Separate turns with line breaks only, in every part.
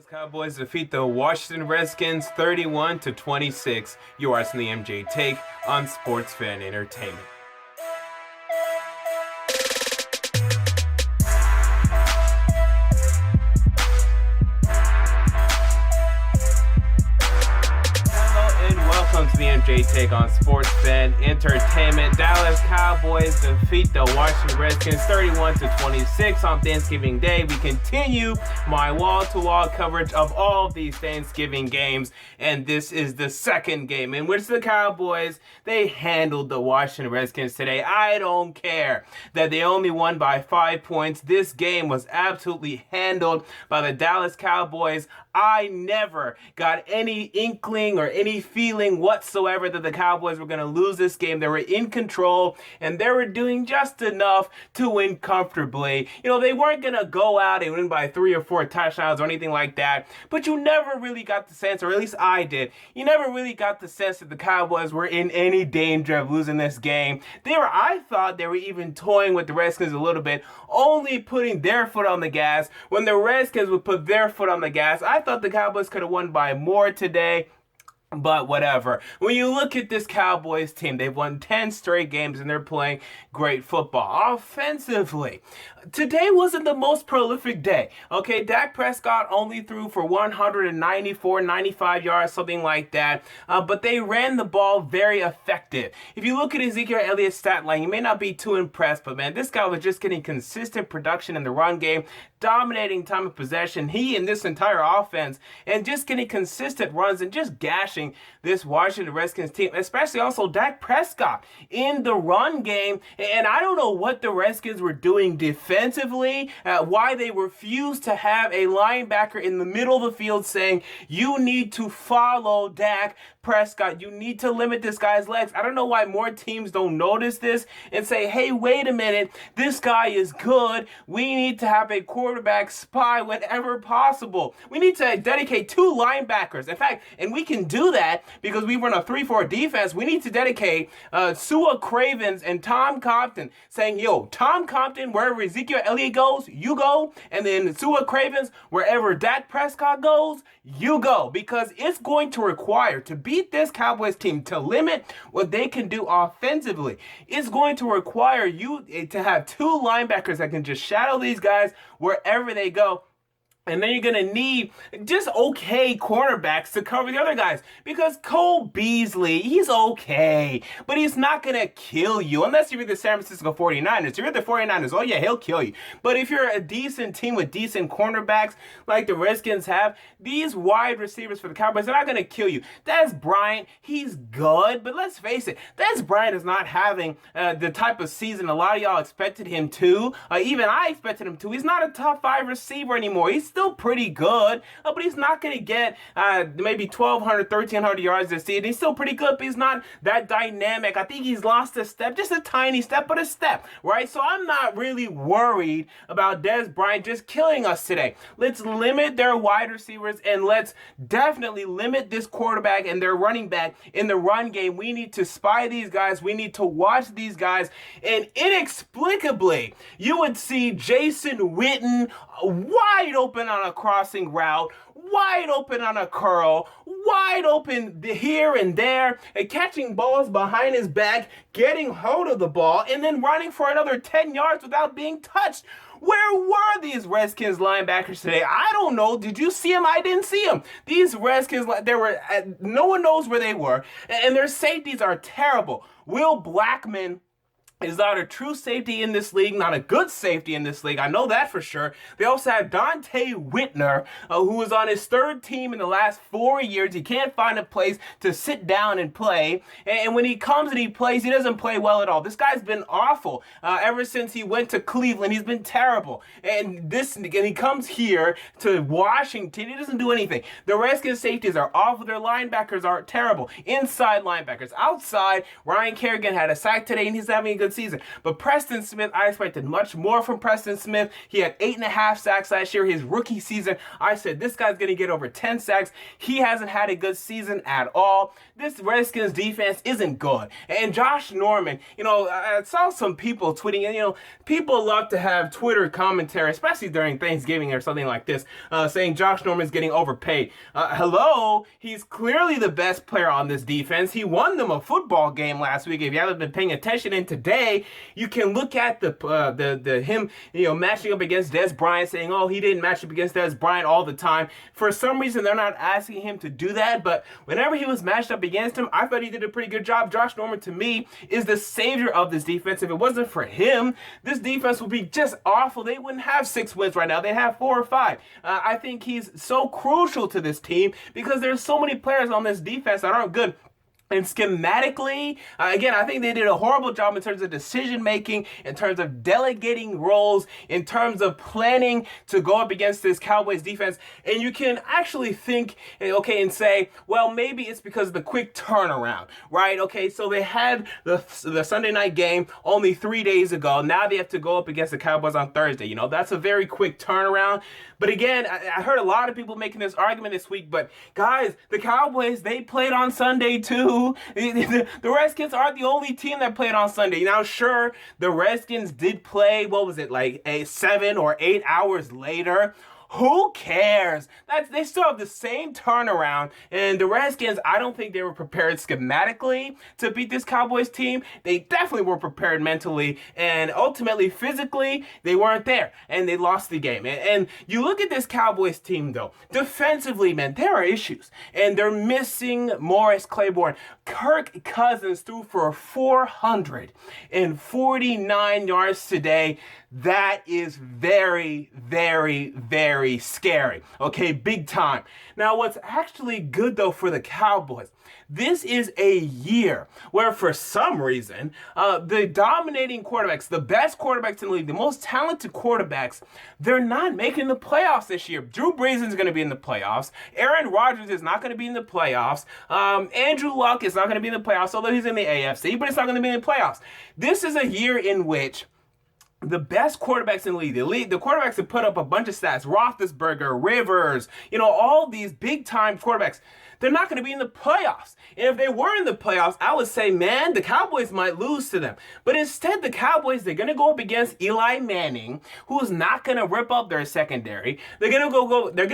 Dallas Cowboys defeat the Washington Redskins 31-26. You are watching the MJ Take on Sports Fan Entertainment. Welcome to the MJ Take on Sports Fan Entertainment. Dallas Cowboys defeat the Washington Redskins 31-26 on Thanksgiving Day. We continue my wall-to-wall coverage of all of these Thanksgiving games, and this is the second game in which the Cowboys, they handled the Washington Redskins today. I don't care that they only won by 5 points. This game was absolutely handled by the Dallas Cowboys. I never got any inkling or any feeling whatsoever that the Cowboys were going to lose this game. They were in control, and they were doing just enough to win comfortably. You know, they weren't going to go out and win by 3 or 4 touchdowns or anything like that, but you never really got the sense, or at least I did, you never really got the sense that the Cowboys were in any danger of losing this game. I thought they were even toying with the Redskins a little bit, only putting their foot on the gas when the Redskins would put their foot on the gas. I thought the Cowboys could have won by more today. But whatever. When you look at this Cowboys team, they've won 10 straight games and they're playing great football. Offensively, today wasn't the most prolific day. Okay, Dak Prescott only threw for 194, 95 yards, something like that. But they ran the ball very effective. If you look at Ezekiel Elliott's stat line, you may not be too impressed, but man, this guy was just getting consistent production in the run game, dominating time of possession, he and this entire offense, and just getting consistent runs and just gashing this Washington Redskins team, especially also Dak Prescott in the run game. And I don't know what the Redskins were doing defensively, why they refused to have a linebacker in the middle of the field saying, you need to follow Dak Prescott. You need to limit this guy's legs. I don't know why more teams don't notice this and say, hey, wait a minute, this guy is good. We need to have a quarterback spy whenever possible. We need to dedicate 2 linebackers. In fact, and we can do that because we run a 3-4 defense. We need to dedicate Sua Cravens and Tom Compton saying, yo, Tom Compton, wherever Ezekiel Elliott goes, you go. And then Sua Cravens, wherever Dak Prescott goes, you go. Because it's going to require, to beat this Cowboys team, to limit what they can do offensively, it's going to require you to have 2 linebackers that can just shadow these guys wherever they go. And then you're going to need just okay cornerbacks to cover the other guys. Because Cole Beasley, he's okay. But he's not going to kill you. Unless you're the San Francisco 49ers. If you're the 49ers, oh yeah, he'll kill you. But if you're a decent team with decent cornerbacks like the Redskins have, these wide receivers for the Cowboys, they're not going to kill you. Des Bryant, he's good. But let's face it, Des Bryant is not having the type of season a lot of y'all expected him to. Even I expected him to. He's not a top 5 receiver anymore. He's still pretty good, but he's not going to get maybe 1,200, 1,300 yards this season. He's still pretty good, but he's not that dynamic. I think he's lost a step, just a tiny step, but a step, right? So I'm not really worried about Des Bryant just killing us today. Let's limit their wide receivers, and let's definitely limit this quarterback and their running back in the run game. We need to spy these guys. We need to watch these guys, and inexplicably, you would see Jason Witten wide open on a crossing route, wide open on a curl, wide open here and there, and catching balls behind his back, getting hold of the ball, and then running for another 10 yards without being touched. Where were these Redskins linebackers today? I don't know. Did you see them? I didn't see them. These Redskins, no one knows where they were, and their safeties are terrible. Will Blackman is not a true safety in this league, not a good safety in this league. I know that for sure. They also have Dante Whitner, who was on his 3rd team in the last 4 years. He can't find a place to sit down and play. And when he comes and he plays, he doesn't play well at all. This guy's been awful. Ever since he went to Cleveland, he's been terrible. And he comes here to Washington, he doesn't do anything. The Redskins safeties are awful. Their linebackers are terrible. Inside linebackers. Outside, Ryan Kerrigan had a sack today and he's having a good good season. But Preston Smith, I expected much more from Preston Smith. He had 8.5 sacks last year. His rookie season, I said this guy's going to get over 10 sacks. He hasn't had a good season at all. This Redskins defense isn't good. And Josh Norman, I saw some people tweeting, and people love to have Twitter commentary, especially during Thanksgiving or something like this, saying Josh Norman's getting overpaid. Hello, he's clearly the best player on this defense. He won them a football game last week. If you haven't been paying attention, and today you can look at him matching up against Dez Bryant, saying, oh, he didn't match up against Dez Bryant all the time. For some reason, they're not asking him to do that, but whenever he was matched up against him, I thought he did a pretty good job. Josh Norman, to me, is the savior of this defense. If it wasn't for him, this defense would be just awful. They wouldn't have 6 wins right now. They'd have 4 or 5. I think he's so crucial to this team because there's so many players on this defense that aren't good. And schematically, again, I think they did a horrible job in terms of decision making, in terms of delegating roles, in terms of planning to go up against this Cowboys defense. And you can actually think, okay, and say, well, maybe it's because of the quick turnaround, right? Okay, so they had the Sunday night game only 3 days ago. Now they have to go up against the Cowboys on Thursday. That's a very quick turnaround. But again, I heard a lot of people making this argument this week. But guys, the Cowboys, they played on Sunday too. The Redskins aren't the only team that played on Sunday. Now, sure, the Redskins did play, like 7 or 8 hours later. Who cares? They still have the same turnaround. And the Redskins, I don't think they were prepared schematically to beat this Cowboys team. They definitely were prepared mentally. And ultimately, physically, they weren't there. And they lost the game. And you look at this Cowboys team, though. Defensively, man, there are issues. And they're missing Morris Claiborne. Kirk Cousins threw for 449 yards today. That is very, very, very scary. Okay, big time. Now, what's actually good, though, for the Cowboys, this is a year where, for some reason, the dominating quarterbacks, the best quarterbacks in the league, the most talented quarterbacks, they're not making the playoffs this year. Drew Brees is going to be in the playoffs. Aaron Rodgers is not going to be in the playoffs. Andrew Luck is not going to be in the playoffs, although he's in the AFC, but it's not going to be in the playoffs. This is a year in which the best quarterbacks in the league, the quarterbacks that put up a bunch of stats, Roethlisberger, Rivers, all these big-time quarterbacks, they're not going to be in the playoffs. And if they were in the playoffs, I would say, man, the Cowboys might lose to them. But instead, the Cowboys, they're going to go up against Eli Manning, who is not going to rip up their secondary. They're going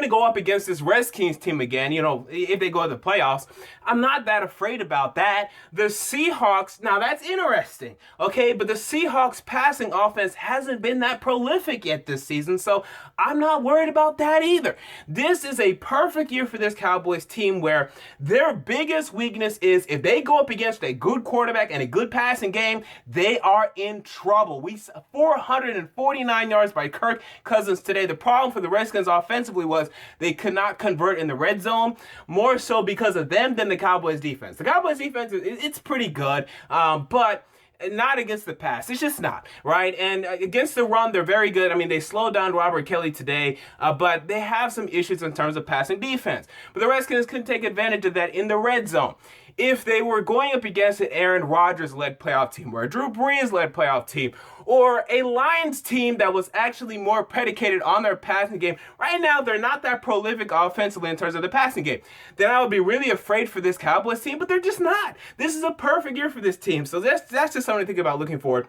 to go up against this Redskins team again, if they go to the playoffs. I'm not that afraid about that. The Seahawks, now that's interesting, okay? But the Seahawks passing offense hasn't been that prolific yet this season, so I'm not worried about that either. This is a perfect year for this Cowboys team where their biggest weakness is if they go up against a good quarterback and a good passing game, they are in trouble. We saw 449 yards by Kirk Cousins today. The problem for the Redskins offensively was they could not convert in the red zone, more so because of them than the Cowboys defense. The Cowboys defense, it's pretty good, but not against the pass. It's just not, right? And against the run, they're very good. I mean, they slowed down Robert Kelly today, but they have some issues in terms of passing defense. But the Redskins couldn't take advantage of that in the red zone. If they were going up against an Aaron Rodgers-led playoff team or a Drew Brees-led playoff team or a Lions team that was actually more predicated on their passing game, right now they're not that prolific offensively in terms of the passing game, then I would be really afraid for this Cowboys team, but they're just not. This is a perfect year for this team, so that's just something to think about looking forward.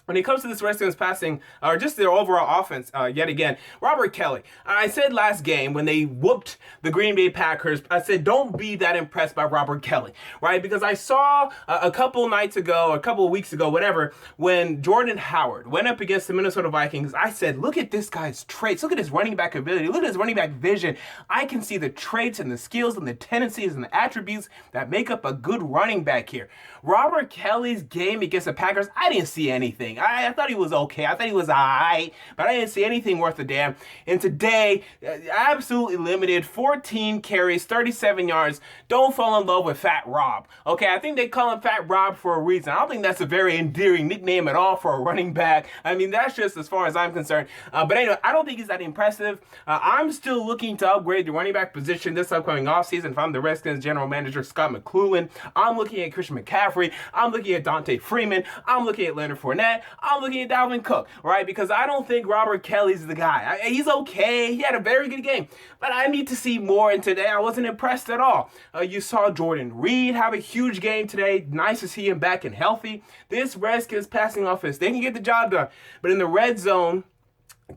When it comes to this Redskins passing, or just their overall offense, yet again, Robert Kelly. I said last game when they whooped the Green Bay Packers, I said don't be that impressed by Robert Kelly, right? Because I saw a couple nights ago, a couple of weeks ago, whatever, when Jordan Howard went up against the Minnesota Vikings, I said, look at this guy's traits. Look at his running back ability. Look at his running back vision. I can see the traits and the skills and the tendencies and the attributes that make up a good running back here. Robert Kelly's game against the Packers, I didn't see anything. I thought he was okay. I thought he was alright, but I didn't see anything worth a damn. And today, absolutely limited, 14 carries, 37 yards. Don't fall in love with Fat Rob. Okay, I think they call him Fat Rob for a reason. I don't think that's a very endearing nickname at all for a running back. I mean, that's just as far as I'm concerned. But anyway, I don't think he's that impressive. I'm still looking to upgrade the running back position this upcoming offseason. If I'm the Redskins general manager, Scott McCloughan, I'm looking at Christian McCaffrey. I'm looking at Dante Freeman. I'm looking at Leonard Fournette. I'm looking at Dalvin Cook, right? Because I don't think Robert Kelly's the guy. He's okay. He had a very good game. But I need to see more, and today I wasn't impressed at all. You saw Jordan Reed have a huge game today. Nice to see him back and healthy. This Redskins passing offense, they can get the job done. But in the red zone,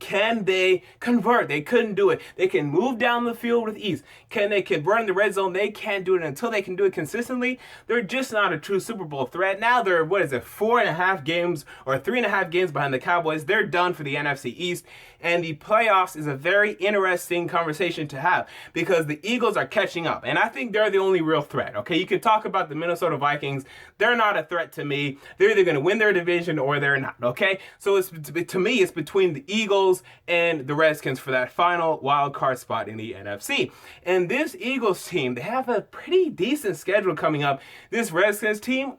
can they convert? They couldn't do it. They can move down the field with ease. Can they convert in the red zone? They can't do it until they can do it consistently. They're just not a true Super Bowl threat. Now they're, 4.5 games or 3.5 games behind the Cowboys. They're done for the NFC East. And the playoffs is a very interesting conversation to have because the Eagles are catching up. And I think they're the only real threat. Okay, you can talk about the Minnesota Vikings. They're not a threat to me. They're either going to win their division or they're not. Okay, so to me, it's between the Eagles and the Redskins for that final wild card spot in the NFC. And this Eagles team, they have a pretty decent schedule coming up. This Redskins team,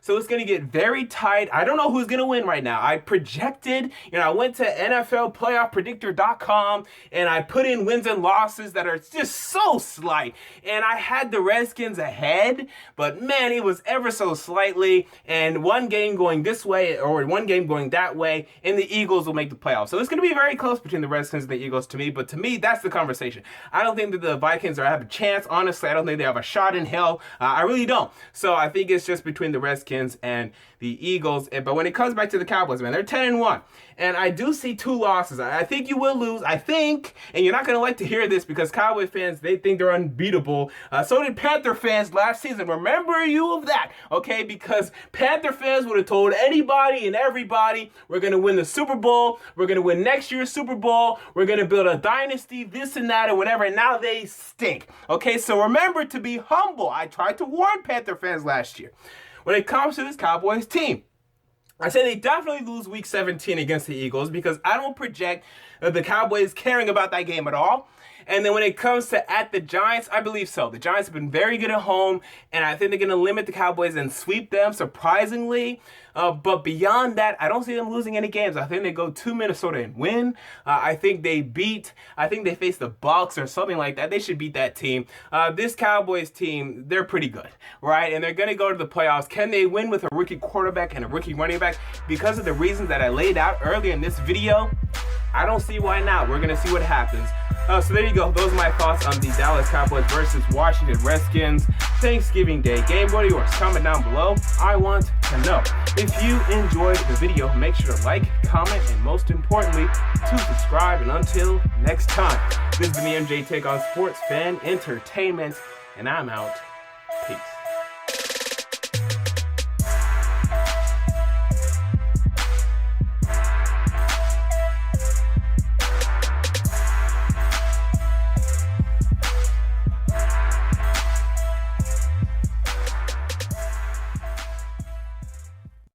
so it's going to get very tight. I don't know who's going to win right now. I projected, I went to NFLPlayoffPredictor.com and I put in wins and losses that are just so slight. And I had the Redskins ahead, but man, it was ever so slightly. And one game going this way or one game going that way, and the Eagles will make the playoffs. So it's going to be very close between the Redskins and the Eagles to me, but to me, that's the conversation. I don't think that the Vikings have a chance. Honestly, I don't think they have a shot in hell. I really don't. So I think it's just between the Redskins and the Eagles. But when it comes back to the Cowboys, man, they're 10-1. And I do see 2 losses. I think you will lose. I think, and you're not going to like to hear this because Cowboy fans, they think they're unbeatable. So did Panther fans last season. Remember you of that, okay? Because Panther fans would have told anybody and everybody, we're going to win the Super Bowl. We're going to win next year's Super Bowl. We're going to build a dynasty, this and that and whatever. And now they stink, okay? So remember to be humble. I tried to warn Panther fans last year. When it comes to this Cowboys team, I say they definitely lose week 17 against the Eagles because I don't project the Cowboys caring about that game at all. And then when it comes to at the Giants, I believe so. The Giants have been very good at home, and I think they're going to limit the Cowboys and sweep them, surprisingly. But beyond that, I don't see them losing any games. I think they go to Minnesota and win. I think they face the Bucs or something like that. They should beat that team. This Cowboys team, they're pretty good, right? And they're going to go to the playoffs. Can they win with a rookie quarterback and a rookie running back? Because of the reasons that I laid out earlier in this video, I don't see why not. We're going to see what happens. So there you go. Those are my thoughts on the Dallas Cowboys versus Washington Redskins Thanksgiving Day game. What are yours? Comment down below. I want to know. If you enjoyed the video, make sure to like, comment, and most importantly, to subscribe. And until next time, this has been the MJ Take on Sports Fan Entertainment, and I'm out.